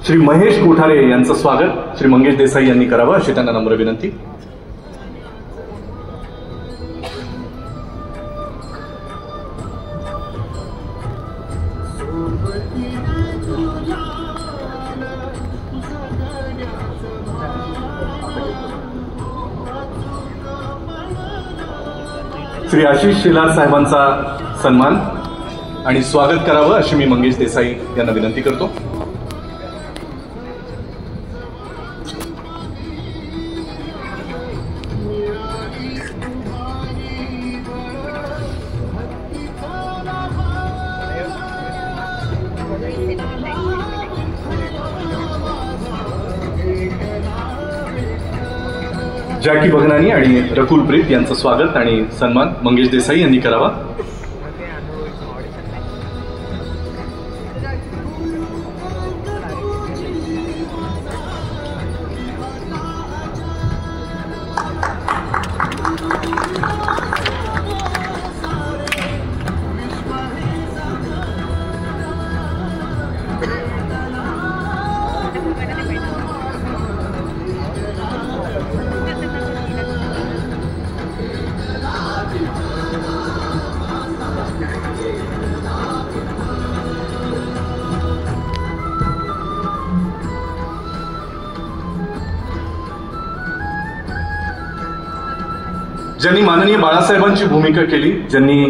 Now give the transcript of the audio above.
श्री महेश कोठारे यांचं स्वागत श्री मंगेश देसाई यांनी करावं अशी त्यांना नम्र विनंती. श्री आशिष शेलार साहेबांचा सन्मान आणि स्वागत करावं अशी मी मंगेश देसाई यांना विनंती करतो. जॅकी भगनानी आणि रकुल प्रीत यांचं स्वागत आणि सन्मान मंगेश देसाई यांनी करावा. ज्यांनी माननीय बाळासाहेबांची भूमिका केली, ज्यांनी